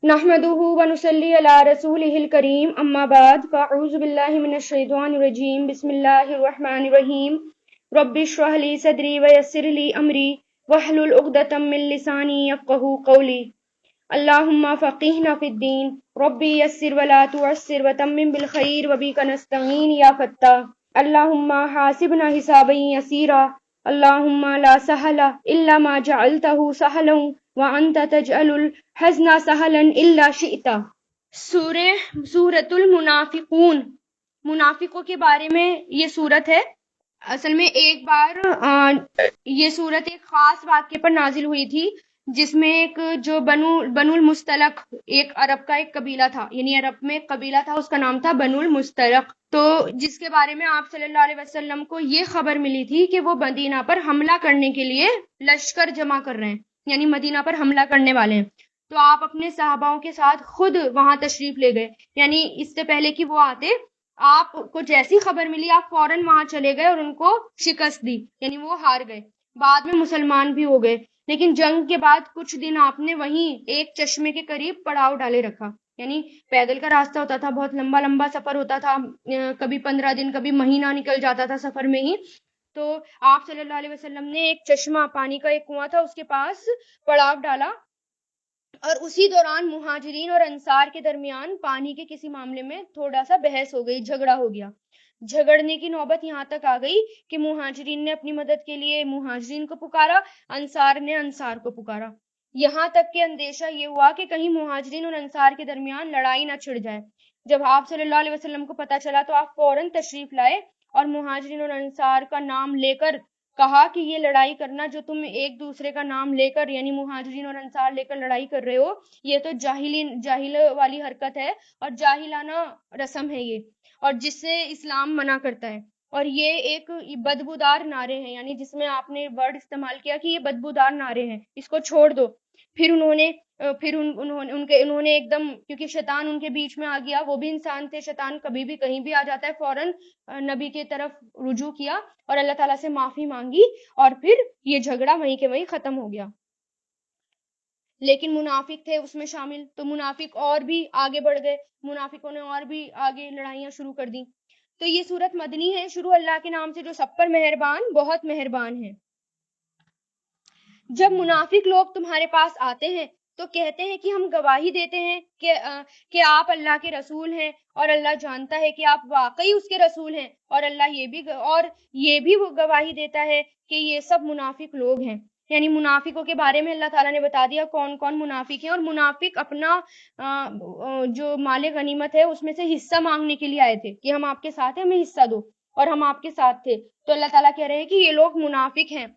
نحمده ونصلي على رسوله الكريم اما بعد فاعوذ بالله من الشيطان الرجيم بسم الله الرحمن الرحيم رب اشرح لي صدري ويسر لي امري واحلل عقدة من لساني يفقهوا قولي اللهم فقهنا في الدين ربي يسر ولا تعسر وتمم بالخير وبك نستعين يا فتاح اللهم حاسبنا حسابا يسيرا اللهم لا سهل الا ما جعلته سهلا وانت تجعل الحزن سهلا الا شئت۔ سورۃ المنافقون، منافقوں کے بارے میں یہ سورت ہے۔ اصل میں ایک بار یہ سورت ایک خاص واقعے پر نازل ہوئی تھی، جس میں ایک جو بنو المستلق، ایک عرب کا ایک قبیلہ تھا، یعنی عرب میں ایک قبیلہ تھا، اس کا نام تھا بنو المستلق، تو جس کے بارے میں آپ صلی اللہ علیہ وسلم کو یہ خبر ملی تھی کہ وہ مدینہ پر حملہ کرنے کے لیے لشکر جمع کر رہے ہیں، یعنی مدینہ پر حملہ کرنے والے ہیں۔ تو آپ اپنے صحاباؤں کے ساتھ خود وہاں تشریف لے گئے، یعنی اس سے پہلے کہ وہ آتے، آپ کو جیسی خبر ملی آپ فوراً وہاں چلے گئے اور ان کو شکست دی، یعنی وہ ہار گئے، بعد میں مسلمان بھی ہو گئے۔ لیکن جنگ کے بعد کچھ دن آپ نے وہیں ایک چشمے کے قریب پڑاؤ ڈالے رکھا، یعنی پیدل کا راستہ ہوتا تھا، بہت لمبا لمبا سفر ہوتا تھا، کبھی 15 دن کبھی مہینہ نکل جاتا تھا سفر میں ہی۔ تو آپ صلی اللہ علیہ وسلم نے ایک چشمہ، پانی کا ایک کنواں تھا، اس کے پاس پڑاؤ ڈالا، اور اسی دوران مہاجرین اور انصار کے درمیان پانی کے کسی معاملے میں تھوڑا سا بحث ہو گئی، جھگڑا ہو گیا۔ جھگڑنے کی نوبت یہاں تک آ گئی کہ مہاجرین نے اپنی مدد کے لیے مہاجرین کو پکارا، انصار نے انصار کو پکارا، یہاں تک کہ اندیشہ یہ ہوا کہ کہیں مہاجرین اور انصار کے درمیان لڑائی نہ چھڑ جائے۔ جب آپ صلی اللہ علیہ وسلم کو پتہ چلا تو آپ فوراً تشریف لائے اور مہاجرین اور انصار کا نام لے کر کہا کہ یہ لڑائی کرنا جو تم ایک دوسرے کا نام لے کر، یعنی مہاجرین اور انصار لے کر لڑائی کر رہے ہو، یہ تو جاہل والی حرکت ہے اور جاہلانہ رسم ہے یہ، اور جس سے اسلام منع کرتا ہے، اور یہ ایک بدبودار نعرے ہیں، یعنی جس میں آپ نے ورڈ استعمال کیا کہ یہ بدبودار نعرے ہیں، اس کو چھوڑ دو۔ پھر انہوں نے ایک دم، کیونکہ شیطان ان کے بیچ میں آ گیا، وہ بھی انسان تھے، شیطان کبھی بھی کہیں بھی آ جاتا ہے، فوراً نبی کی طرف رجوع کیا اور اللہ تعالیٰ سے معافی مانگی، اور پھر یہ جھگڑا وہیں کے وہیں ختم ہو گیا۔ لیکن منافق تھے اس میں شامل، تو منافق اور بھی آگے بڑھ گئے، منافقوں نے اور بھی آگے لڑائیاں شروع کر دی۔ تو یہ سورت مدنی ہے، شروع اللہ کے نام سے جو سب پر مہربان، بہت مہربان ہے۔ جب منافق لوگ تمہارے پاس آتے ہیں تو کہتے ہیں کہ ہم گواہی دیتے ہیں کہ آپ اللہ کے رسول ہیں، اور اللہ جانتا ہے کہ آپ واقعی اس کے رسول ہیں، اور اللہ یہ بھی وہ گواہی دیتا ہے کہ یہ سب منافق لوگ ہیں۔ یعنی منافقوں کے بارے میں اللہ تعالیٰ نے بتا دیا کون کون منافق ہیں، اور منافق اپنا جو مال غنیمت ہے اس میں سے حصہ مانگنے کے لیے آئے تھے کہ ہم آپ کے ساتھ ہیں، ہمیں حصہ دو، اور ہم آپ کے ساتھ تھے۔ تو اللہ تعالیٰ کہہ رہے ہیں کہ یہ لوگ منافق ہیں،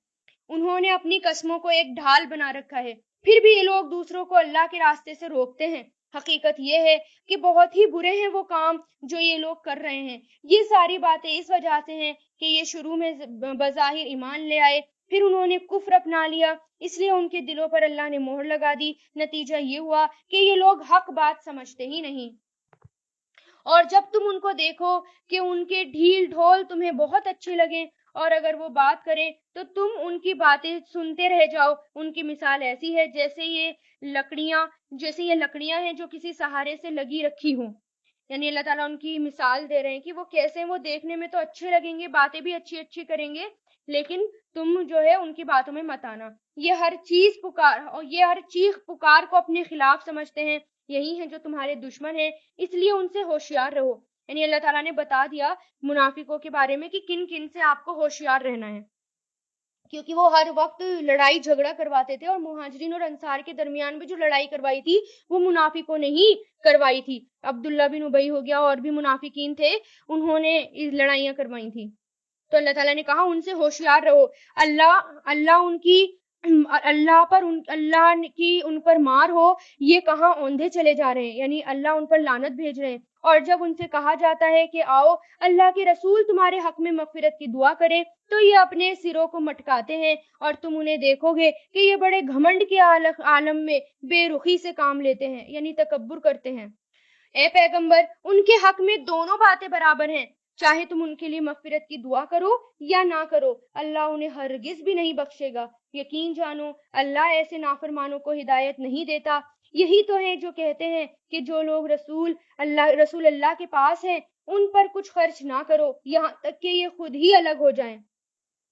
انہوں نے اپنی قسموں کو ایک ڈھال بنا رکھا ہے، پھر بھی یہ لوگ دوسروں کو اللہ کے راستے سے روکتے ہیں۔ حقیقت یہ ہے کہ بہت ہی برے ہیں وہ کام جو یہ لوگ کر رہے ہیں۔ یہ ساری باتیں اس وجہ سے ہیں کہ یہ شروع میں بظاہر ایمان لے آئے، پھر انہوں نے کفر اپنا لیا، اس لیے ان کے دلوں پر اللہ نے مہر لگا دی۔ نتیجہ یہ ہوا کہ یہ لوگ حق بات سمجھتے ہی نہیں، اور جب تم ان کو دیکھو کہ ان کے ڈھیل ڈھول تمہیں بہت اچھے لگیں، اور اگر وہ بات کریں تو تم ان کی باتیں سنتے رہ جاؤ۔ ان کی مثال ایسی ہے جیسے یہ لکڑیاں ہیں جو کسی سہارے سے لگی رکھی ہوں، یعنی اللہ تعالیٰ ان کی مثال دے رہے ہیں کہ وہ کیسے، وہ دیکھنے میں تو اچھے لگیں گے، باتیں بھی اچھی اچھی کریں گے، لیکن تم جو ہے ان کی باتوں میں مت آنا۔ یہ ہر چیخ پکار کو اپنے خلاف سمجھتے ہیں، یہی ہیں جو تمہارے دشمن ہیں، اس لیے ان سے ہوشیار رہو۔ یعنی اللہ تعالیٰ نے بتا دیا منافقوں کے بارے میں کہ کن کن سے آپ کو ہوشیار رہنا ہے، کیونکہ وہ ہر وقت لڑائی جھگڑا کرواتے تھے، اور مہاجرین اور انصار کے درمیان بھی جو لڑائی کروائی تھی وہ منافقوں نے ہی کروائی تھی۔ عبداللہ بن ابی ہو گیا، اور بھی منافقین تھے، انہوں نے لڑائیاں کروائی تھی۔ تو اللہ تعالیٰ نے کہا ان سے ہوشیار رہو، اللہ کی ان پر مار ہو، یہ کہاں اوندھے چلے جا رہے ہیں، یعنی اللہ ان پر لعنت بھیج رہے ہیں۔ اور جب ان سے کہا جاتا ہے کہ آؤ اللہ کے رسول تمہارے حق میں مغفرت کی دعا کرے، تو یہ اپنے سروں کو مٹکاتے ہیں، اور تم انہیں دیکھو گے کہ یہ بڑے گھمنڈ کے عالم میں بے رخی سے کام لیتے ہیں، یعنی تکبر کرتے ہیں۔ اے پیغمبر، ان کے حق میں دونوں باتیں برابر ہیں، چاہے تم ان کے لیے مغفرت کی دعا کرو یا نہ کرو، اللہ انہیں ہرگز بھی نہیں بخشے گا۔ یقین جانو اللہ ایسے نافرمانوں کو ہدایت نہیں دیتا، یہی تو ہیں جو کہتے ہیں کہ جو لوگ رسول اللہ کے پاس ہیں ان پر کچھ خرچ نہ کرو یہاں تک کہ یہ خود ہی الگ ہو جائیں.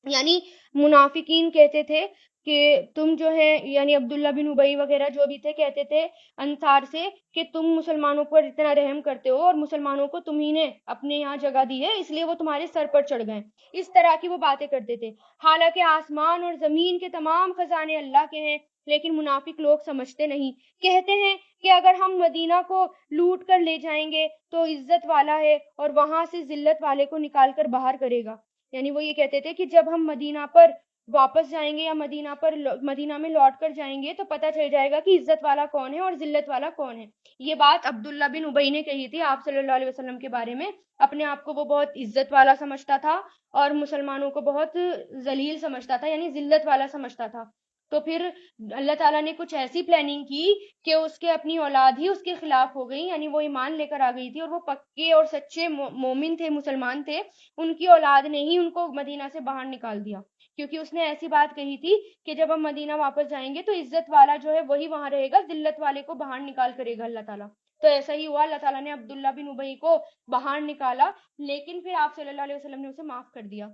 یعنی منافقین کہتے تھے کہ تم جو ہے یعنی عبداللہ بن ابی وغیرہ جو بھی تھے کہتے تھے انصار سے کہ تم مسلمانوں پر اتنا رحم کرتے ہو اور مسلمانوں کو تمہیں نے اپنے یہاں جگہ دی ہے اس لیے وہ تمہارے سر پر چڑھ گئے. اس طرح کی وہ باتیں کرتے تھے. حالانکہ آسمان اور زمین کے تمام خزانے اللہ کے ہیں لیکن منافق لوگ سمجھتے نہیں. کہتے ہیں کہ اگر ہم مدینہ کو لوٹ کر لے جائیں گے تو عزت والا ہے اور وہاں سے ذلت والے کو نکال کر باہر کرے گا. یعنی وہ یہ کہتے تھے کہ جب ہم مدینہ پر واپس جائیں گے یا مدینہ میں لوٹ کر جائیں گے تو پتہ چل جائے گا کہ عزت والا کون ہے اور ذلت والا کون ہے. یہ بات عبداللہ بن ابی نے کہی تھی آپ صلی اللہ علیہ وسلم کے بارے میں. اپنے آپ کو وہ بہت عزت والا سمجھتا تھا اور مسلمانوں کو بہت ذلیل سمجھتا تھا یعنی ذلت والا سمجھتا تھا. تو پھر اللہ تعالیٰ نے کچھ ایسی پلاننگ کی کہ اس کے اپنی اولاد ہی اس کے خلاف ہو گئی. یعنی وہ ایمان لے کر آ گئی تھی اور وہ پکے اور سچے مومن تھے مسلمان تھے. ان کی اولاد نے ہی ان کو مدینہ سے باہر نکال دیا کیونکہ اس نے ایسی بات کہی تھی کہ جب ہم مدینہ واپس جائیں گے تو عزت والا جو ہے وہی وہاں رہے گا ذلت والے کو باہر نکال کرے گا اللہ تعالیٰ. تو ایسا ہی ہوا. اللہ تعالیٰ نے عبداللہ بن ابی کو باہر نکالا لیکن پھر آپ صلی اللہ علیہ وسلم نے اسے معاف کر دیا.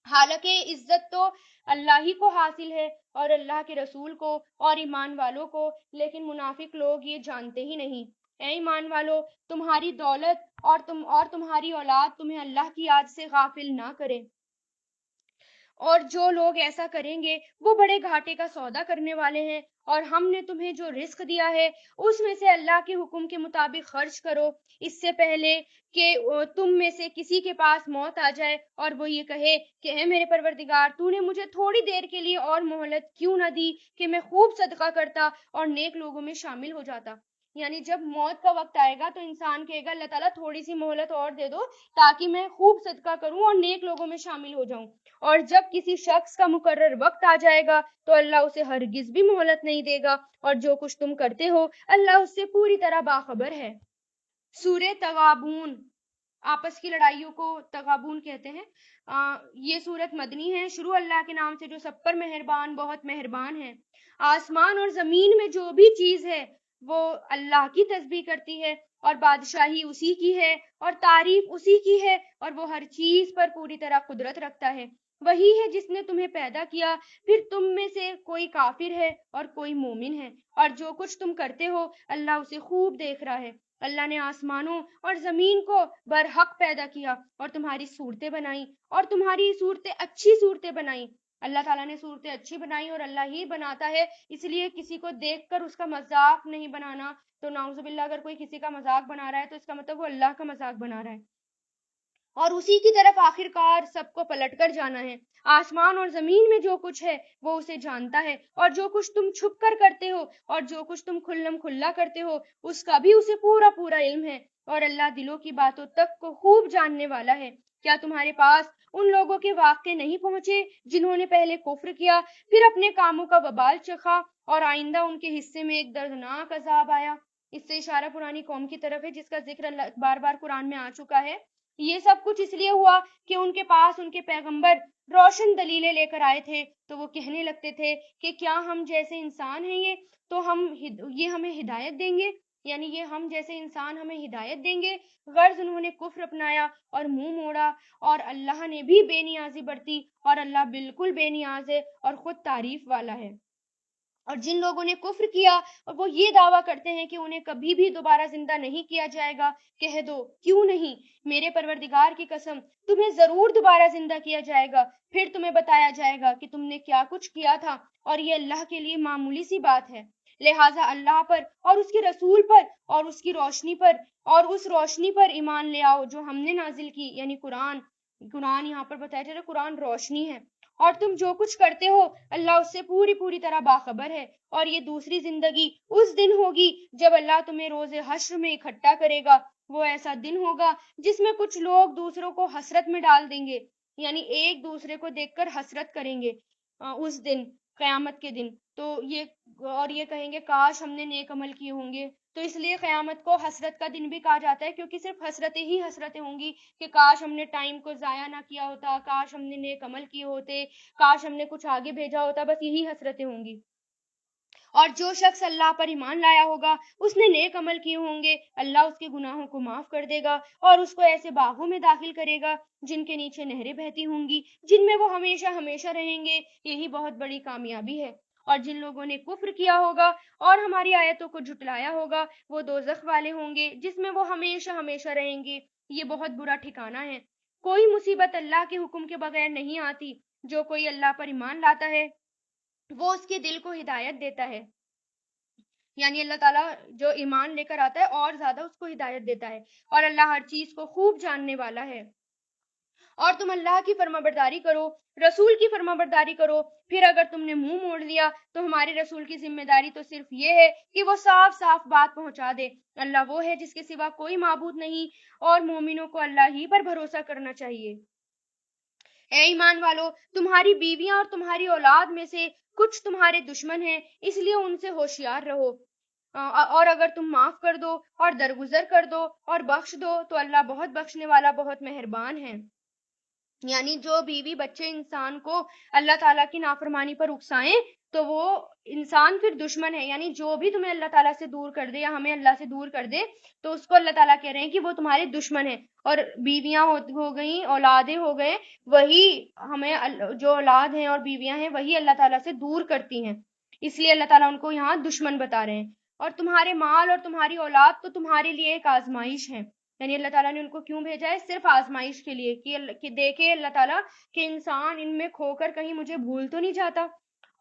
حالانکہ عزت تو اللہ ہی کو حاصل ہے اور اللہ کے رسول کو اور ایمان والوں کو لیکن منافق لوگ یہ جانتے ہی نہیں. اے ایمان والو تمہاری دولت اور تمہاری اولاد تمہیں اللہ کی یاد سے غافل نہ کرے اور جو لوگ ایسا کریں گے وہ بڑے گھاٹے کا سودا کرنے والے ہیں. اور ہم نے تمہیں جو رزق دیا ہے اس میں سے اللہ کے حکم کے مطابق خرچ کرو اس سے پہلے کہ تم میں سے کسی کے پاس موت آ جائے اور وہ یہ کہے کہ اے میرے پروردگار تو نے مجھے تھوڑی دیر کے لیے اور مہلت کیوں نہ دی کہ میں خوب صدقہ کرتا اور نیک لوگوں میں شامل ہو جاتا. یعنی جب موت کا وقت آئے گا تو انسان کہے گا اللہ تعالیٰ تھوڑی سی مہلت اور دے دو تاکہ میں خوب صدقہ کروں اور نیک لوگوں میں شامل ہو جاؤں. اور جب کسی شخص کا مقرر وقت آ جائے گا تو اللہ اسے ہرگز بھی مہلت نہیں دے گا اور جو کچھ تم کرتے ہو اللہ اس سے پوری طرح باخبر ہے. سورہ تغابن آپس کی لڑائیوں کو تغابن کہتے ہیں. یہ سورت مدنی ہے. شروع اللہ کے نام سے جو سب پر مہربان بہت مہربان ہے. آسمان اور زمین میں جو بھی چیز ہے وہ اللہ کی تسبیح کرتی ہے اور بادشاہی اسی کی ہے اور تعریف اسی کی ہے اور وہ ہر چیز پر پوری طرح قدرت رکھتا ہے. وہی ہے جس نے تمہیں پیدا کیا پھر تم میں سے کوئی کافر ہے اور کوئی مومن ہے اور جو کچھ تم کرتے ہو اللہ اسے خوب دیکھ رہا ہے. اللہ نے آسمانوں اور زمین کو برحق پیدا کیا اور تمہاری صورتیں بنائی اور تمہاری صورتیں اچھی صورتیں بنائی. اللہ تعالیٰ نے صورتیں اچھی بنائی اور اللہ ہی بناتا ہے اس لیے کسی کو دیکھ کر اس کا مذاق نہیں بنانا. تو نعوذ باللہ اگر کوئی کسی کا مذاق بنا رہا ہے تو اس کا مطلب وہ اللہ کا مذاق بنا رہا ہے اور اسی کی طرف آخر کار سب کو پلٹ کر جانا ہے. آسمان اور زمین میں جو کچھ ہے وہ اسے جانتا ہے اور جو کچھ تم چھپ کر کرتے ہو اور جو کچھ تم کھلم کھلا کرتے ہو اس کا بھی اسے پورا پورا علم ہے اور اللہ دلوں کی باتوں تک کو خوب جاننے والا ہے. کیا تمہارے پاس ان لوگوں کے واقعے نہیں پہنچے جنہوں نے پہلے کفر کیا پھر اپنے کاموں کا وبال چکھا اور آئندہ ان کے حصے میں ایک دردناک عذاب آیا. اس سے اشارہ پرانی قوم کی طرف ہے جس کا ذکر بار بار قرآن میں آ چکا ہے. یہ سب کچھ اس لیے ہوا کہ ان کے پاس ان کے پیغمبر روشن دلیلیں لے کر آئے تھے تو وہ کہنے لگتے تھے کہ کیا ہم جیسے انسان ہیں یہ ہمیں ہدایت دیں گے. یعنی یہ ہم جیسے انسان ہمیں ہدایت دیں گے. غرض انہوں نے کفر اپنایا اور منہ موڑا اور اللہ نے بھی بے نیازی برتی اور اللہ بالکل بے نیاز ہے اور خود تعریف والا ہے. اور جن لوگوں نے کفر کیا اور وہ یہ دعویٰ کرتے ہیں کہ انہیں کبھی بھی دوبارہ زندہ نہیں کیا جائے گا کہہ دو کیوں نہیں میرے پروردگار کی قسم تمہیں ضرور دوبارہ زندہ کیا جائے گا پھر تمہیں بتایا جائے گا کہ تم نے کیا کچھ کیا تھا اور یہ اللہ کے لیے معمولی سی بات ہے. لہٰذا اللہ پر اور اس کے رسول پر اور اس کی روشنی پر اور اس روشنی پر ایمان لے آؤ جو ہم نے نازل کی. یعنی قرآن یہاں پر بتایا جا رہا ہے قرآن روشنی ہے اور تم جو کچھ کرتے ہو اللہ اس سے پوری طرح باخبر ہے. اور یہ دوسری زندگی اس دن ہوگی جب اللہ تمہیں روز حشر میں اکٹھا کرے گا. وہ ایسا دن ہوگا جس میں کچھ لوگ دوسروں کو حسرت میں ڈال دیں گے یعنی ایک دوسرے کو دیکھ کر حسرت کریں گے اس دن قیامت کے دن. تو یہ کہیں گے کاش ہم نے نیک عمل کیے ہوں گے. تو اس لیے قیامت کو حسرت کا دن بھی کہا جاتا ہے کیونکہ صرف حسرتیں ہی حسرتیں ہوں گی کہ کاش ہم نے ٹائم کو ضائع نہ کیا ہوتا کاش ہم نے نیک عمل کیے ہوتے کاش ہم نے کچھ آگے بھیجا ہوتا. بس یہی حسرتیں ہوں گی. اور جو شخص اللہ پر ایمان لایا ہوگا، اس نے نیک عمل کیے ہوں گے، اللہ اس کے گناہوں کو معاف کر دے گا اور اس کو ایسے باغوں میں داخل کرے گا جن کے نیچے نہریں بہتی ہوں گی، جن میں وہ ہمیشہ ہمیشہ رہیں گے۔ یہی بہت بڑی کامیابی ہے۔ اور جن لوگوں نے کفر کیا ہوگا اور ہماری آیتوں کو جھٹلایا ہوگا، وہ دوزخ والے ہوں گے جس میں وہ ہمیشہ ہمیشہ رہیں گے۔ یہ بہت برا ٹھکانہ ہے۔ کوئی مصیبت اللہ کے حکم کے بغیر نہیں آتی۔ جو کوئی اللہ پر ایمان لاتا ہے وہ اس کے دل کو ہدایت دیتا ہے، یعنی اللہ تعالیٰ جو ایمان لے کر آتا ہے اور زیادہ اس کو ہدایت دیتا ہے، اور اللہ ہر چیز کو خوب جاننے والا ہے۔ اور تم اللہ کی فرما برداری کرو، رسول کی فرما برداری کرو، پھر اگر تم نے منہ موڑ لیا تو ہمارے رسول کی ذمہ داری تو صرف یہ ہے کہ وہ صاف صاف بات پہنچا دے۔ اللہ وہ ہے جس کے سوا کوئی معبود نہیں، اور مومنوں کو اللہ ہی پر بھروسہ کرنا چاہیے۔ اے ایمان والو، تمہاری بیویاں اور تمہاری اولاد میں سے کچھ تمہارے دشمن ہیں، اس لیے ان سے ہوشیار رہو۔ اور اگر تم معاف کر دو اور درگزر کر دو اور بخش دو تو اللہ بہت بخشنے والا، بہت مہربان ہے۔ یعنی جو بیوی بچے انسان کو اللہ تعالیٰ کی نافرمانی پر اکسائیں تو وہ انسان پھر دشمن ہے، یعنی جو بھی تمہیں اللہ تعالیٰ سے دور کر دے یا ہمیں اللہ سے دور کر دے تو اس کو اللہ تعالیٰ کہہ رہے ہیں کہ وہ تمہارے دشمن ہیں۔ اور بیویاں ہو گئیں، اولادیں ہو گئے، وہی ہمیں جو اولاد ہیں اور بیویاں ہیں وہی اللہ تعالیٰ سے دور کرتی ہیں، اس لیے اللہ تعالیٰ ان کو یہاں دشمن بتا رہے ہیں۔ اور تمہارے مال اور تمہاری اولاد تو تمہارے لیے ایک آزمائش ہے، یعنی اللہ تعالیٰ نے ان کو کیوں بھیجا ہے؟ صرف آزمائش کے لیے کہ دیکھے اللہ تعالیٰ کہ انسان ان میں کھو کر کہیں مجھے بھول تو نہیں جاتا۔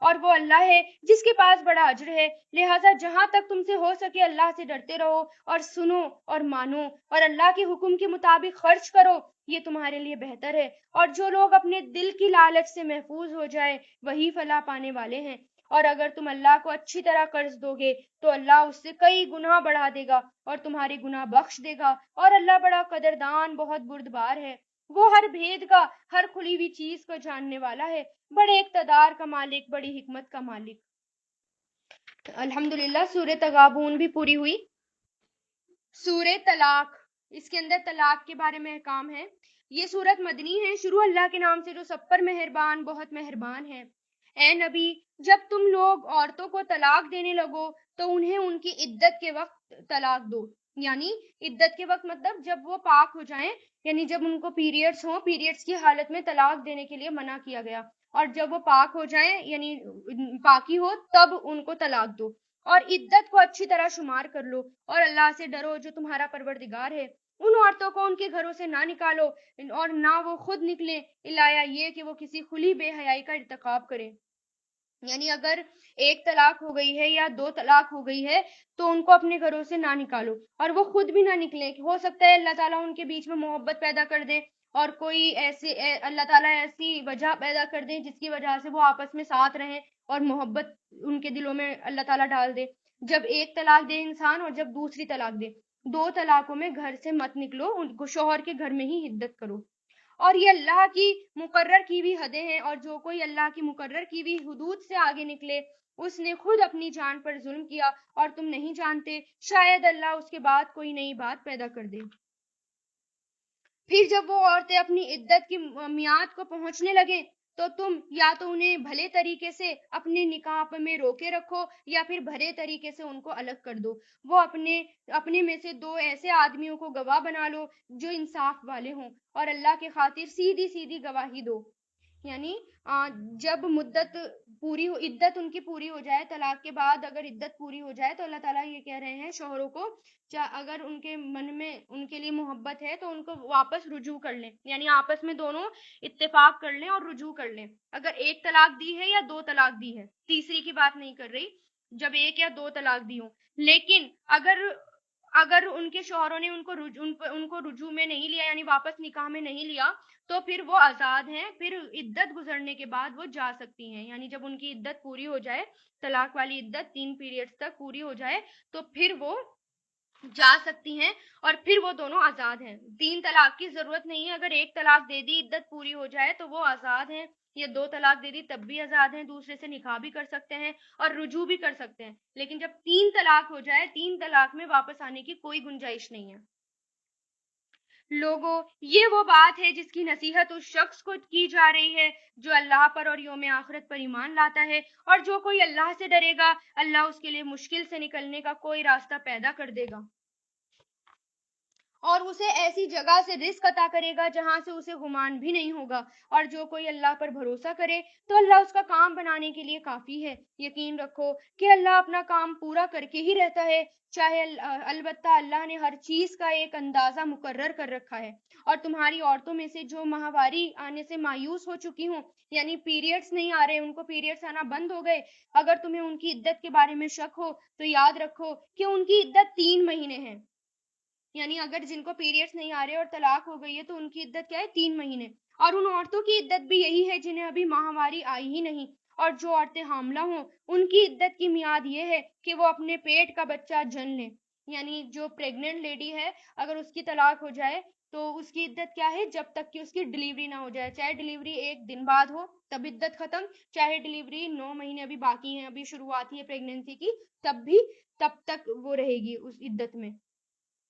اور وہ اللہ ہے جس کے پاس بڑا اجر ہے، لہٰذا جہاں تک تم سے ہو سکے اللہ سے ڈرتے رہو اور سنو اور مانو اور اللہ کے حکم کے مطابق خرچ کرو، یہ تمہارے لیے بہتر ہے۔ اور جو لوگ اپنے دل کی لالچ سے محفوظ ہو جائے وہی فلاح پانے والے ہیں۔ اور اگر تم اللہ کو اچھی طرح قرض دو گے تو اللہ اس سے کئی گناہ بڑھا دے گا اور تمہارے گناہ بخش دے گا، اور اللہ بڑا قدردان، بہت بردبار ہے۔ وہ ہر بھید کا، ہر کھلی ہوئی چیز کو جاننے والا ہے، بڑے اقتدار کا مالک، بڑی حکمت کا مالک۔ الحمدللہ سورہ تغابن بھی پوری ہوئی۔ سورہ طلاق، اس کے اندر طلاق کے بارے میں احکام ہے۔ یہ سورت مدنی ہے۔ شروع اللہ کے نام سے جو سب پر مہربان، بہت مہربان ہے۔ اے نبی، جب تم لوگ عورتوں کو طلاق دینے لگو تو انہیں ان کی عدت کے وقت طلاق دو، یعنی عدت کے وقت مطلب جب وہ پاک ہو جائیں، یعنی جب ان کو پیریڈز ہوں، پیریڈز کی حالت میں طلاق دینے کے لیے منع کیا گیا، اور جب وہ پاک ہو جائیں یعنی پاکی ہو تب ان کو طلاق دو۔ اور عدت کو اچھی طرح شمار کر لو اور اللہ سے ڈرو جو تمہارا پروردگار ہے۔ ان عورتوں کو ان کے گھروں سے نہ نکالو اور نہ وہ خود نکلیں الا یہ کہ وہ کسی کھلی بے حیائی کا ارتکاب کریں، یعنی اگر ایک طلاق ہو گئی ہے یا دو طلاق ہو گئی ہے تو ان کو اپنے گھروں سے نہ نکالو اور وہ خود بھی نہ نکلیں۔ ہو سکتا ہے اللہ تعالیٰ ان کے بیچ میں محبت پیدا کر دے اور کوئی اللہ تعالیٰ ایسی وجہ پیدا کر دے جس کی وجہ سے وہ آپس میں ساتھ رہیں اور محبت ان کے دلوں میں اللہ تعالیٰ ڈال دے۔ جب ایک طلاق دے انسان اور جب دوسری طلاق دے، دو طلاقوں میں گھر سے مت نکلو، ان کو شوہر کے گھر میں ہی عدت کرو۔ اور یہ اللہ کی مقرر کی ہوئی حدیں ہیں، اور جو کوئی اللہ کی مقرر کی ہوئی حدود سے آگے نکلے اس نے خود اپنی جان پر ظلم کیا، اور تم نہیں جانتے شاید اللہ اس کے بعد کوئی نئی بات پیدا کر دے۔ پھر جب وہ عورتیں اپنی عدت کی میعاد کو پہنچنے لگیں تو تم یا تو انہیں بھلے طریقے سے اپنے نکاح میں روکے رکھو یا پھر بھلے طریقے سے ان کو الگ کر دو۔ وہ اپنے میں سے دو ایسے آدمیوں کو گواہ بنا لو جو انصاف والے ہوں، اور اللہ کے خاطر سیدھی سیدھی گواہی دو۔ یعنی جب مدت پوری ہو، عدت ان کی پوری ہو جائے، طلاق کے بعد اگر عدت پوری ہو جائے تو اللہ تعالیٰ یہ کہہ رہے ہیں شوہروں کو اگر ان کے من میں ان کے لیے محبت ہے تو ان کو واپس رجوع کر لیں، یعنی آپس میں دونوں اتفاق کر لیں اور رجوع کر لیں۔ اگر ایک طلاق دی ہے یا دو طلاق دی ہے، تیسری کی بات نہیں کر رہی، جب ایک یا دو طلاق دی ہوں، لیکن اگر ان کے شوہروں نے ان کو رجوع میں نہیں لیا یعنی واپس نکاح میں نہیں لیا تو پھر وہ آزاد ہیں، پھر عدت گزرنے کے بعد وہ جا سکتی ہیں، یعنی جب ان کی عدت پوری ہو جائے، طلاق والی عدت 3 پیریڈز تک پوری ہو جائے تو پھر وہ جا سکتی ہیں اور پھر وہ دونوں آزاد ہیں۔ 3 طلاق کی ضرورت نہیں ہے، اگر ایک طلاق دے دی عدت پوری ہو جائے تو وہ آزاد ہیں، یا 2 طلاق دے دی تب بھی آزاد ہیں، دوسرے سے نکاح بھی کر سکتے ہیں اور رجوع بھی کر سکتے ہیں، لیکن جب 3 طلاق ہو جائے، 3 طلاق میں واپس آنے کی کوئی گنجائش نہیں ہے۔ لوگوں، یہ وہ بات ہے جس کی نصیحت اس شخص کو کی جا رہی ہے جو اللہ پر اور یوم آخرت پر ایمان لاتا ہے، اور جو کوئی اللہ سے ڈرے گا اللہ اس کے لیے مشکل سے نکلنے کا کوئی راستہ پیدا کر دے گا، اور اسے ایسی جگہ سے رزق عطا کرے گا جہاں سے اسے گمان بھی نہیں ہوگا، اور جو کوئی اللہ پر بھروسہ کرے تو اللہ اس کا کام بنانے کے لیے کافی ہے۔ یقین رکھو کہ اللہ اپنا کام پورا کر کے ہی رہتا ہے، چاہے البتہ اللہ نے ہر چیز کا ایک اندازہ مقرر کر رکھا ہے، اور تمہاری عورتوں میں سے جو ماہواری آنے سے مایوس ہو چکی ہوں، یعنی پیریڈز نہیں آ رہے، ان کو پیریڈز آنا بند ہو گئے، اگر تمہیں ان کی عدت کے بارے میں شک ہو تو یاد رکھو کہ ان کی عدت 3 مہینے ہیں، یعنی اگر جن کو پیریڈز نہیں آ رہے اور طلاق ہو گئی ہے تو ان کی عدت کیا ہے؟ 3 مہینے۔ اور ان عورتوں کی عدت بھی یہی ہے جنہیں ابھی ماہواری آئی ہی نہیں، اور جو عورتیں حاملہ ہوں ان کی عدت کی میعاد یہ ہے کہ وہ اپنے پیٹ کا بچہ جن لیں، یعنی جو پریگننٹ لیڈی ہے اگر اس کی طلاق ہو جائے تو اس کی عدت کیا ہے؟ جب تک کہ اس کی ڈلیوری نہ ہو جائے، چاہے ڈلیوری 1 دن بعد ہو تب عدت ختم، چاہے ڈلیوری 9 مہینے ابھی باقی ہیں، ابھی شروعات ہی ہے پریگننسی کی، تب تک وہ رہے گی اس عدت میں۔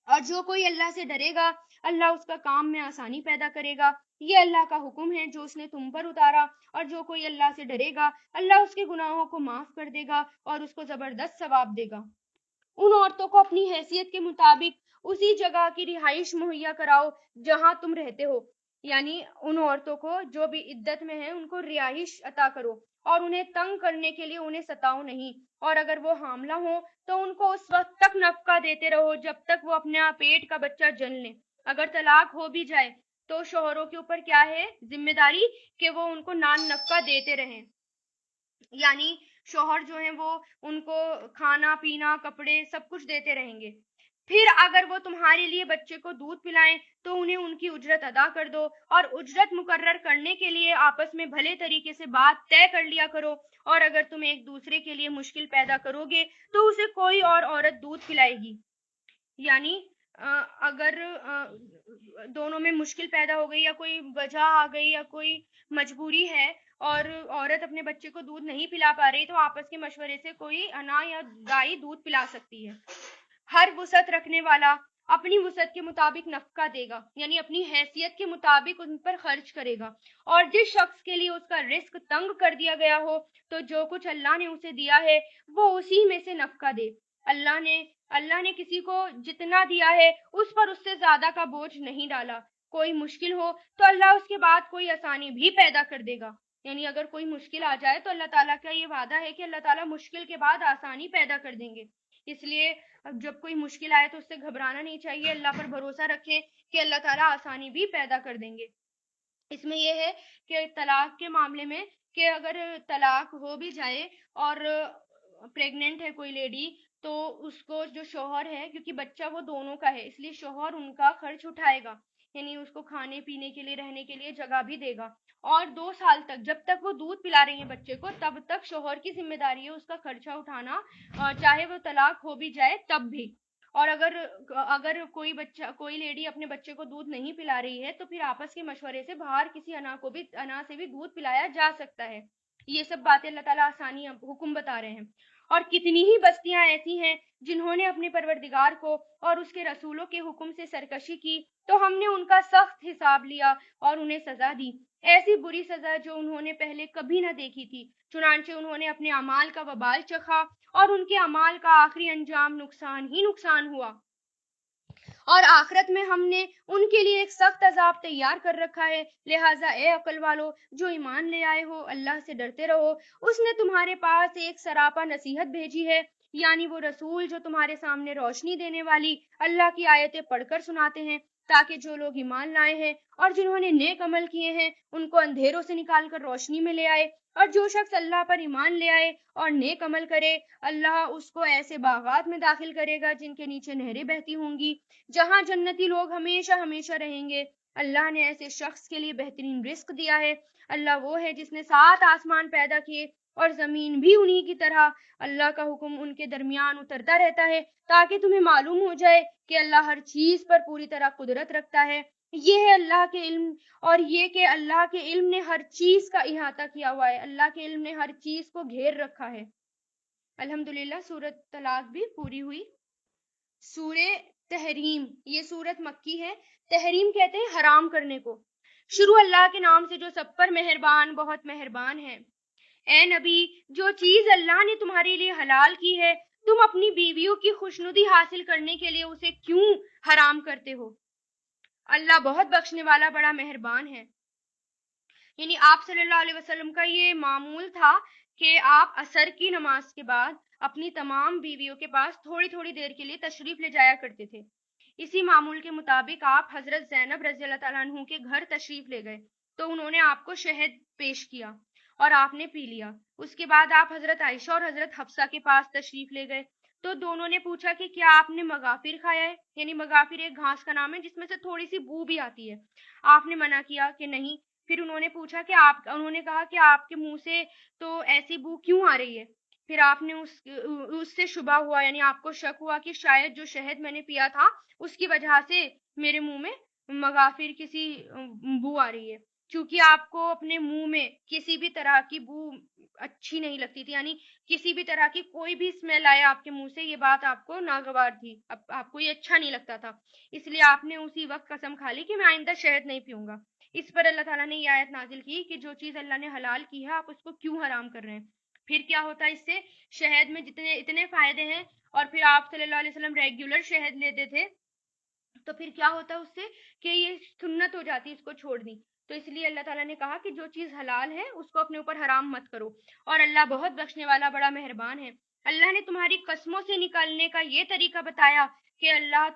اور جو کوئی اللہ سے ڈرے گا اللہ اس کا کام میں آسانی پیدا کرے گا، یہ اللہ کا حکم ہے جو اس نے تم پر اتارا، اور جو کوئی اللہ سے ڈرے گا اللہ اس کے گناہوں کو معاف کر دے گا اور اس کو زبردست ثواب دے گا۔ ان عورتوں کو اپنی حیثیت کے مطابق اسی جگہ کی رہائش مہیا کراؤ جہاں تم رہتے ہو، یعنی ان عورتوں کو جو بھی عدت میں ہیں ان کو رہائش عطا کرو، اور انہیں تنگ کرنے کے لیے انہیں ستاؤ نہیں، اور اگر وہ حاملہ ہوں تو ان کو اس وقت تک نفقہ دیتے رہو جب تک وہ اپنے پیٹ کا بچہ جن لیں۔ اگر طلاق ہو بھی جائے تو شوہروں کے اوپر کیا ہے ذمہ داری کہ وہ ان کو نان نفقہ دیتے رہیں، یعنی شوہر جو ہیں وہ ان کو کھانا پینا کپڑے سب کچھ دیتے رہیں گے۔ پھر اگر وہ تمہارے لیے بچے کو دودھ پلائیں تو انہیں ان کی اجرت ادا کر دو، اور اجرت مقرر کرنے کے لیے آپس میں بھلے طریقے سے بات طے کر لیا کرو، اور اگر تم ایک دوسرے کے لیے مشکل پیدا کرو گے تو اسے کوئی اور عورت دودھ پلائے گی، یعنی اگر دونوں میں مشکل پیدا ہو گئی یا کوئی وجہ آ گئی یا کوئی مجبوری ہے اور عورت اپنے بچے کو دودھ نہیں پلا پا رہی تو آپس کے مشورے سے کوئی انا یا گائے دودھ پلا سکتی ہے۔ ہر وسعت رکھنے والا اپنی وسعت کے مطابق نفقہ دے گا، یعنی اپنی حیثیت کے مطابق ان پر خرچ کرے گا، اور جس شخص کے لیے اس کا رزق تنگ کر دیا گیا ہو تو جو کچھ اللہ نے اسے دیا ہے وہ اسی میں سے نفقہ دے۔ اللہ نے کسی کو جتنا دیا ہے اس پر اس سے زیادہ کا بوجھ نہیں ڈالا۔ کوئی مشکل ہو تو اللہ اس کے بعد کوئی آسانی بھی پیدا کر دے گا، یعنی اگر کوئی مشکل آ جائے تو اللہ تعالیٰ کا یہ وعدہ ہے کہ اللہ تعالیٰ مشکل کے بعد آسانی پیدا کر دیں گے، اس لیے جب کوئی مشکل آئے تو اس سے گھبرانا نہیں چاہیے، اللہ پر بھروسہ رکھیں کہ اللہ تعالیٰ آسانی بھی پیدا کر دیں گے۔ اس میں یہ ہے کہ طلاق کے معاملے میں کہ اگر طلاق ہو بھی جائے اور پریگننٹ ہے کوئی لیڈی تو اس کو جو شوہر ہے، کیونکہ بچہ وہ دونوں کا ہے اس لیے شوہر ان کا خرچ اٹھائے گا، یعنی اس کو کھانے پینے کے لیے رہنے کے لیے جگہ بھی دے گا، اور 2 سال تک جب تک وہ دودھ پلا رہی ہیں بچے کو تب تک شوہر کی ذمہ داری ہے اس کا خرچہ اٹھانا، چاہے وہ طلاق ہو بھی جائے تب بھی۔ اور اگر کوئی لیڈی اپنے بچے کو دودھ نہیں پلا رہی ہے تو پھر آپس کے مشورے سے باہر کسی انا سے بھی دودھ پلایا جا سکتا ہے۔ یہ سب باتیں اللہ تعالیٰ آسانی حکم بتا رہے ہیں، اور کتنی ہی بستیاں ایسی ہیں جنہوں نے اپنے پروردگار کو اور اس کے رسولوں کے حکم سے سرکشی کی تو ہم نے ان کا سخت حساب لیا اور انہیں سزا دی، ایسی بری سزا جو انہوں نے پہلے کبھی نہ دیکھی تھی، چنانچہ انہوں نے اپنے اعمال کا وبال چکھا اور ان کے اعمال کا آخری انجام نقصان ہی نقصان ہوا، اور آخرت میں ہم نے ان کے لیے ایک سخت عذاب تیار کر رکھا ہے۔ لہٰذا اے عقل والو جو ایمان لے آئے ہو اللہ سے ڈرتے رہو، اس نے تمہارے پاس ایک سراپا نصیحت بھیجی ہے، یعنی وہ رسول جو تمہارے سامنے روشنی دینے والی اللہ کی آیتیں پڑھ کر سناتے ہیں تاکہ جو لوگ ایمان لائے ہیں اور جنہوں نے نیک عمل کیے ہیں ان کو اندھیروں سے نکال کر روشنی میں لے آئے، اور جو شخص اللہ پر ایمان لے آئے اور نیک عمل کرے اللہ اس کو ایسے باغات میں داخل کرے گا جن کے نیچے نہریں بہتی ہوں گی، جہاں جنتی لوگ ہمیشہ ہمیشہ رہیں گے۔ اللہ نے ایسے شخص کے لیے بہترین رزق دیا ہے، اللہ وہ ہے جس نے 7 آسمان پیدا کیے اور زمین بھی انہی کی طرح، اللہ کا حکم ان کے درمیان اترتا رہتا ہے تاکہ تمہیں معلوم ہو جائے کہ اللہ ہر چیز پر پوری طرح قدرت رکھتا ہے۔ یہ ہے اللہ کے علم، اور یہ کہ اللہ کے علم نے ہر چیز کا احاطہ کیا ہوا ہے، اللہ کے علم نے ہر چیز کو گھیر رکھا ہے۔ الحمدللہ سورۃ طلاق بھی پوری ہوئی۔ سورہ تحریم، یہ سورت مکی ہے. تحریم کہتے ہیں حرام کرنے کو. شروع اللہ کے نام سے جو سب پر مہربان بہت مہربان ہے. اے نبی، جو چیز اللہ نے تمہارے لیے حلال کی ہے تم اپنی بیویوں کی خوشنودی حاصل کرنے کے لیے اسے کیوں حرام کرتے ہو؟ اللہ بہت بخشنے والا بڑا مہربان ہے. یعنی آپ صلی اللہ علیہ وسلم کا یہ معمول تھا کہ آپ عصر کی نماز کے بعد اپنی تمام بیویوں کے پاس تھوڑی تھوڑی دیر کے لیے تشریف لے جایا کرتے تھے. اسی معمول کے مطابق آپ حضرت زینب رضی اللہ تعالیٰ عنہ کے گھر تشریف لے گئے تو انہوں نے آپ کو شہد پیش کیا اور آپ نے پی لیا. اس کے بعد آپ حضرت عائشہ اور حضرت حفصہ کے پاس تشریف لے گئے تو دونوں نے پوچھا کہ کیا آپ نے مغافر کھایا ہے؟ یعنی مغافر ایک گھاس کا نام ہے جس میں سے تھوڑی سی بو بھی آتی ہے. آپ نے منع کیا کہ نہیں. پھر انہوں نے پوچھا کہ انہوں نے کہا کہ آپ کے منہ سے تو ایسی بو کیوں آ رہی ہے؟ پھر آپ نے اس سے شبہ ہوا، یعنی آپ کو شک ہوا کہ شاید جو شہد میں نے پیا تھا اس کی وجہ سے میرے منہ میں مغافر کسی بو آ رہی ہے. چونکہ آپ کو اپنے منہ میں کسی بھی طرح کی بو اچھی نہیں لگتی تھی، یعنی کسی بھی طرح کی کوئی بھی اسمیل آئے آپ کے منہ سے یہ بات آپ کو ناگوار تھی، آپ کو یہ اچھا نہیں لگتا تھا. اس لیے آپ نے اسی وقت قسم کھا لی کہ میں آئندہ شہد نہیں پیوں گا. اس پر اللہ تعالیٰ نے یہ آیت نازل کی کہ جو چیز اللہ نے حلال کی ہے آپ اس کو کیوں حرام کر رہے ہیں. پھر کیا ہوتا ہے اس سے؟ شہد میں جتنے اتنے فائدے ہیں اور پھر آپ صلی اللہ علیہ وسلم ریگولر شہد لیتے تھے تو پھر کیا ہوتا ہے اس سے کہ یہ سنت ہو جاتی ہے اس کو چھوڑنی. تو اس لیے اللہ تعالیٰ نے کہا کہ جو چیز حلال ہے اس کو اپنے اوپر حرام مت کرو. اور اللہ بہت بخشنے والا بڑا مہربان ہے. اللہ نے تمہاری قسموں سے نکالنے کا یہ طریقہ بتایا کہ اللہ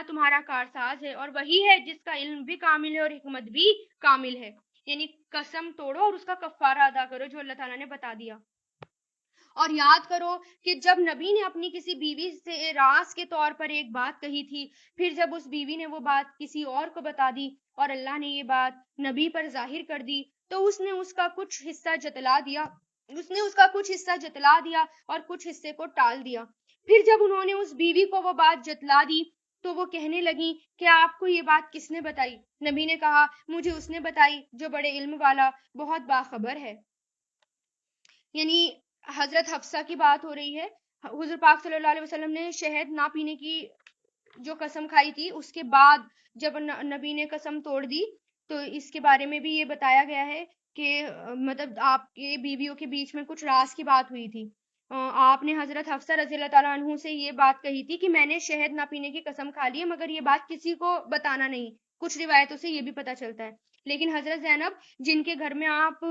تمہارا کارساز ہے اور وہی ہے جس کا علم بھی کامل ہے اور حکمت بھی کامل ہے. یعنی قسم توڑو اور اس کا کفارہ ادا کرو جو اللہ تعالیٰ نے بتا دیا. اور یاد کرو کہ جب نبی نے اپنی کسی بیوی سے راز کے طور پر ایک بات کہی تھی، پھر جب اس بیوی نے وہ بات کسی اور کو بتا دی اور اللہ نے یہ بات نبی پر ظاہر کر دی تو اس نے اس کا کچھ حصہ جتلا دیا اور کچھ حصے کو ٹال دیا. پھر جب انہوں نے اس بیوی کو وہ بات جتلا دی تو وہ کہنے لگی کہ آپ کو یہ بات کس نے بتائی؟ نبی نے کہا مجھے اس نے بتائی جو بڑے علم والا بہت باخبر ہے. یعنی حضرت حفصہ کی بات ہو رہی ہے. حضور پاک صلی اللہ علیہ وسلم نے شہد نہ پینے کی جو قسم کھائی تھی اس کے بعد جب نبی نے قسم توڑ دی تو اس کے بارے میں بھی یہ بتایا گیا ہے کہ مطلب آپ کے بیویوں کے بیچ میں کچھ راز کی بات ہوئی تھی. آپ نے حضرت حفصہ رضی اللہ تعالیٰ عنہ سے یہ بات کہی تھی کہ میں نے شہد نہ پینے کی قسم کھا لی ہے مگر یہ بات کسی کو بتانا نہیں. کچھ روایتوں سے یہ بھی پتہ چلتا ہے. لیکن حضرت زینب جن کے گھر میں آپ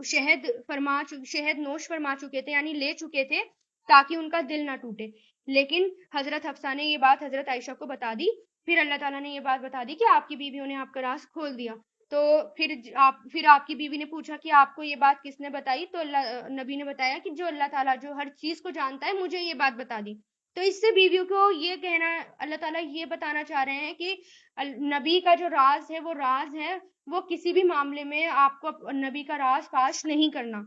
شہد نوش فرما چکے تھے یعنی لے چکے تھے تاکہ ان کا دل نہ ٹوٹے، لیکن حضرت حفصہ نے یہ بات حضرت عائشہ کو بتا دی. پھر اللہ تعالیٰ نے یہ بات بتا دی کہ آپ کی بیویوں نے آپ کا راز کھول دیا. تو پھر آپ کی بیوی نے پوچھا کہ آپ کو یہ بات کس نے بتائی؟ تو نبی نے بتایا کہ جو اللہ تعالیٰ جو ہر چیز کو جانتا ہے مجھے یہ بات بتا دی. تو اس سے بیویوں کو یہ کہنا اللہ تعالیٰ یہ بتانا چاہ رہے ہیں کہ نبی کا جو راز ہے وہ راز ہے، وہ کسی بھی معاملے میں آپ کو نبی کا راز فاش نہیں کرنا.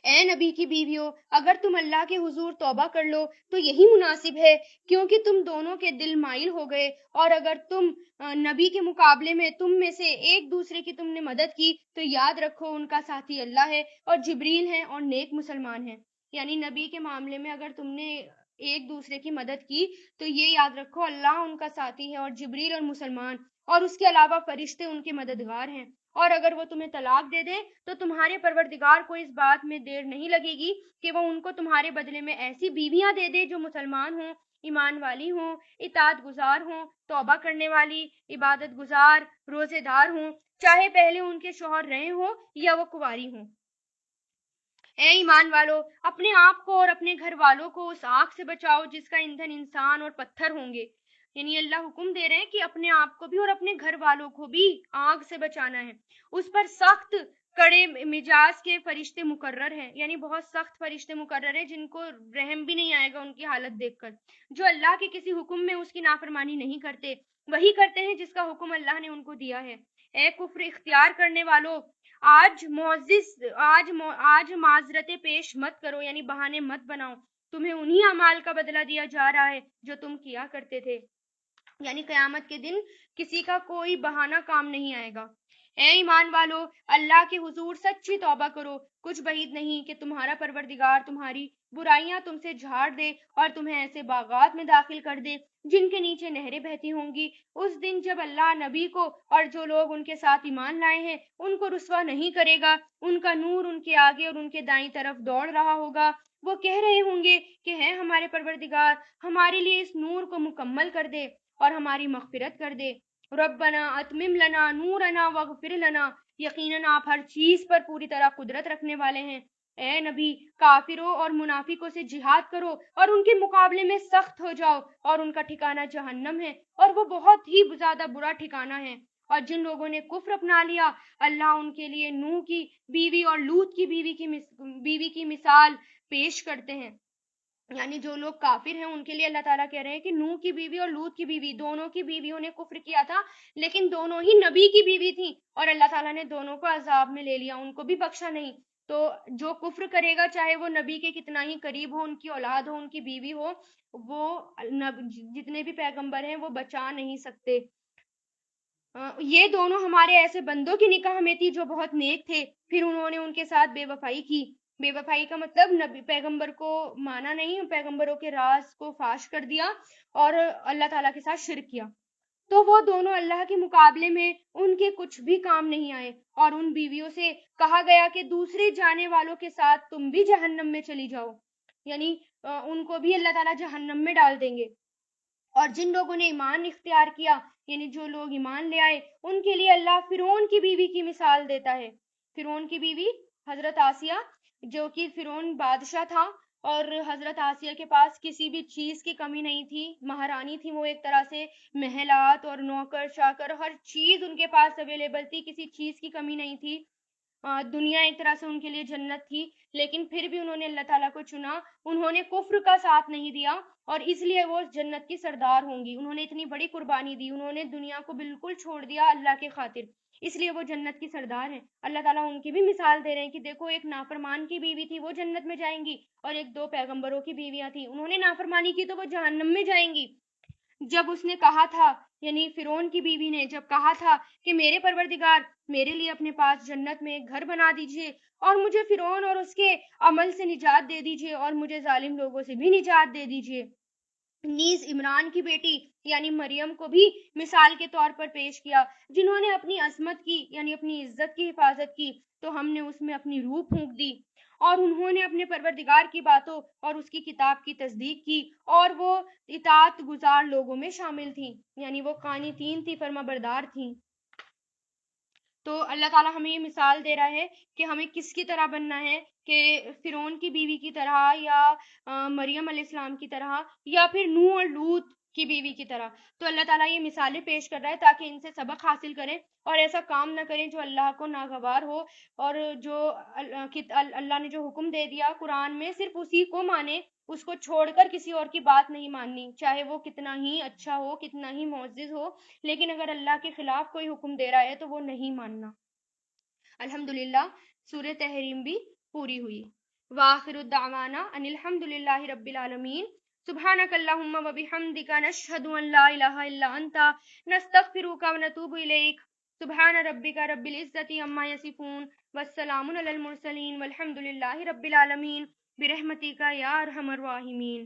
اے نبی کی بیویوں، اگر تم اللہ کے حضور توبہ کر لو تو یہی مناسب ہے کیونکہ تم دونوں کے دل مائل ہو گئے، اور اگر تم نبی کے مقابلے میں تم میں سے ایک دوسرے کی تم نے مدد کی تو یاد رکھو ان کا ساتھی اللہ ہے اور جبریل ہیں اور نیک مسلمان ہیں. یعنی نبی کے معاملے میں اگر تم نے ایک دوسرے کی مدد کی تو یہ یاد رکھو اللہ ان کا ساتھی ہے اور جبریل اور مسلمان، اور اس کے علاوہ فرشتے ان کے مددگار ہیں. اور اگر وہ تمہیں طلاق دے دیں تو تمہارے پروردگار کو اس بات میں دیر نہیں لگے گی کہ وہ ان کو تمہارے بدلے میں ایسی بیویاں دے دے جو مسلمان ہوں، ایمان والی ہوں، اطاعت گزار ہوں، توبہ کرنے والی، عبادت گزار، روزے دار ہوں، چاہے پہلے ان کے شوہر رہے ہوں یا وہ کنواری ہوں. اے ایمان والو، اپنے آپ کو اور اپنے گھر والوں کو اس آگ سے بچاؤ جس کا ایندھن انسان اور پتھر ہوں گے. یعنی اللہ حکم دے رہے ہیں کہ اپنے آپ کو بھی اور اپنے گھر والوں کو بھی آگ سے بچانا ہے. اس پر سخت کڑے مزاج کے فرشتے مقرر ہیں، یعنی بہت سخت فرشتے مقرر ہیں جن کو رحم بھی نہیں آئے گا ان کی حالت دیکھ کر، جو اللہ کے کسی حکم میں اس کی نافرمانی نہیں کرتے، وہی کرتے ہیں جس کا حکم اللہ نے ان کو دیا ہے. اے کفر اختیار کرنے والو، آج معذرتیں پیش مت کرو، یعنی بہانے مت بناؤ. تمہیں انہی اعمال کا بدلہ دیا جا رہا ہے جو تم کیا کرتے تھے. یعنی قیامت کے دن کسی کا کوئی بہانہ کام نہیں آئے گا. اے ایمان والو، اللہ کے حضور سچی توبہ کرو. کچھ بعید نہیں کہ تمہارا پروردگار تمہاری برائیاں تم سے جھاڑ دے اور تمہیں ایسے باغات میں داخل کر دے جن کے نیچے نہریں بہتی ہوں گی۔ اس دن جب اللہ نبی کو اور جو لوگ ان کے ساتھ ایمان لائے ہیں ان کو رسوا نہیں کرے گا، ان کا نور ان کے آگے اور ان کے دائیں طرف دوڑ رہا ہوگا۔ وہ کہہ رہے ہوں گے کہ ہے ہمارے پروردگار، ہمارے لیے اس نور کو مکمل کر دے اور ہماری مغفرت کر دے۔ ربنا اتمم لنا نورنا واغفر لنا، یقیناً آپ ہر چیز پر پوری طرح قدرت رکھنے والے ہیں۔ اے نبی، کافروں اور منافقوں سے جہاد کرو اور ان کے مقابلے میں سخت ہو جاؤ، اور ان کا ٹھکانہ جہنم ہے اور وہ بہت ہی زیادہ برا ٹھکانہ ہے۔ اور جن لوگوں نے کفر اپنا لیا، اللہ ان کے لیے نوح کی بیوی اور لوط کی بیوی کی مثال پیش کرتے ہیں۔ یعنی جو لوگ کافر ہیں ان کے لیے اللہ تعالیٰ کہہ رہے ہیں کہ نوح کی بیوی اور لوط کی بیوی، دونوں کی بیویوں نے کفر کیا تھا، لیکن دونوں ہی نبی کی بیوی تھیں، اور اللہ تعالیٰ نے دونوں کو عذاب میں لے لیا، ان کو بھی بخشا نہیں۔ تو جو کفر کرے گا، چاہے وہ نبی کے کتنا ہی قریب ہو، ان کی اولاد ہو، ان کی بیوی ہو، وہ جتنے بھی پیغمبر ہیں وہ بچا نہیں سکتے۔ یہ دونوں ہمارے ایسے بندوں کی نکاح میں تھی جو بہت نیک تھے، پھر انہوں نے ان کے ساتھ بے وفائی کی۔ بے وفائی کا مطلب نبی پیغمبر کو مانا نہیں، پیغمبروں کے راز کو فاش کر دیا اور اللہ تعالیٰ کے ساتھ شرک کیا۔ تو وہ دونوں اللہ کے مقابلے میں ان کے کچھ بھی کام نہیں آئے، اور ان بیویوں سے کہا گیا کہ دوسرے جانے والوں کے ساتھ تم بھی جہنم میں چلی جاؤ، یعنی ان کو بھی اللہ تعالیٰ جہنم میں ڈال دیں گے۔ اور جن لوگوں نے ایمان اختیار کیا، یعنی جو لوگ ایمان لے آئے، ان کے لیے اللہ فرعون کی بیوی کی مثال دیتا ہے۔ فرعون کی بیوی حضرت آسیہ، جو کہ فرعون بادشاہ تھا، اور حضرت آسیہ کے پاس کسی بھی چیز کی کمی نہیں تھی، مہارانی تھی وہ ایک طرح سے، محلات اور نوکر چاکر ہر چیز ان کے پاس اویلیبل تھی، کسی چیز کی کمی نہیں تھی۔ دنیا ایک طرح سے ان کے لیے جنت تھی، لیکن پھر بھی انہوں نے اللہ تعالیٰ کو چنا، انہوں نے کفر کا ساتھ نہیں دیا، اور اس لیے وہ جنت کی سردار ہوں گی۔ انہوں نے اتنی بڑی قربانی دی، انہوں نے دنیا کو بالکل چھوڑ دیا اللہ کے خاطر، اس لیے وہ جنت کی سردار ہیں۔ اللہ تعالیٰ ان کی بھی مثال دے رہے ہیں کہ دیکھو، ایک نافرمان کی بیوی تھی، وہ جنت میں جائیں گی، اور ایک دو پیغمبروں کی بیویاں تھیں، انہوں نے نافرمانی کی تو وہ جہنم میں جائیں گی۔ جب اس نے کہا تھا، یعنی فرعون کی بیوی نے جب کہا تھا کہ میرے پروردگار، میرے لیے اپنے پاس جنت میں ایک گھر بنا دیجئے، اور مجھے فرعون اور اس کے عمل سے نجات دے دیجئے، اور مجھے ظالم لوگوں سے بھی نجات دے دیجئے۔ نیز عمران کی بیٹی یعنی مریم کو بھی مثال کے طور پر پیش کیا، جنہوں نے اپنی عصمت کی یعنی اپنی عزت کی حفاظت کی، تو ہم نے اس میں اپنی روح پھونک دی، اور انہوں نے اپنے پروردگار کی باتوں اور اس کی کتاب کی تصدیق کی، اور وہ اطاعت گزار لوگوں میں شامل تھیں، یعنی وہ قانتین تھی، فرما بردار تھیں۔ تو اللہ تعالیٰ ہمیں یہ مثال دے رہا ہے کہ ہمیں کس کی طرح بننا ہے، کہ فرعون کی بیوی کی طرح، یا مریم علیہ السلام کی طرح، یا پھر نوح اور لوط کی بیوی کی طرح۔ تو اللہ تعالیٰ یہ مثالیں پیش کر رہا ہے تاکہ ان سے سبق حاصل کریں اور ایسا کام نہ کریں جو اللہ کو ناگوار ہو، اور جو اللہ نے جو حکم دے دیا قرآن میں صرف اسی کو مانے، اس کو چھوڑ کر کسی اور کی بات نہیں ماننی، چاہے وہ کتنا ہی اچھا ہو، کتنا ہی معزز ہو، لیکن اگر اللہ کے خلاف کوئی حکم دے رہا ہے تو وہ نہیں ماننا۔ الحمدللہ، سورہ تحریم بھی پوری ہوئی۔ وآخر الدعوانا ان الحمدللہ رب العالمین۔ سبحانک اللہم و بحمدک، نشہد ان لا الہ الا انت، نستغفرک و نتوب الیک۔ سبحان ربک رب العزت عما یصفون، والسلام علی المرسلین، والحمدللہ رب العالمین، برحمتک یا ارحم الراحمین۔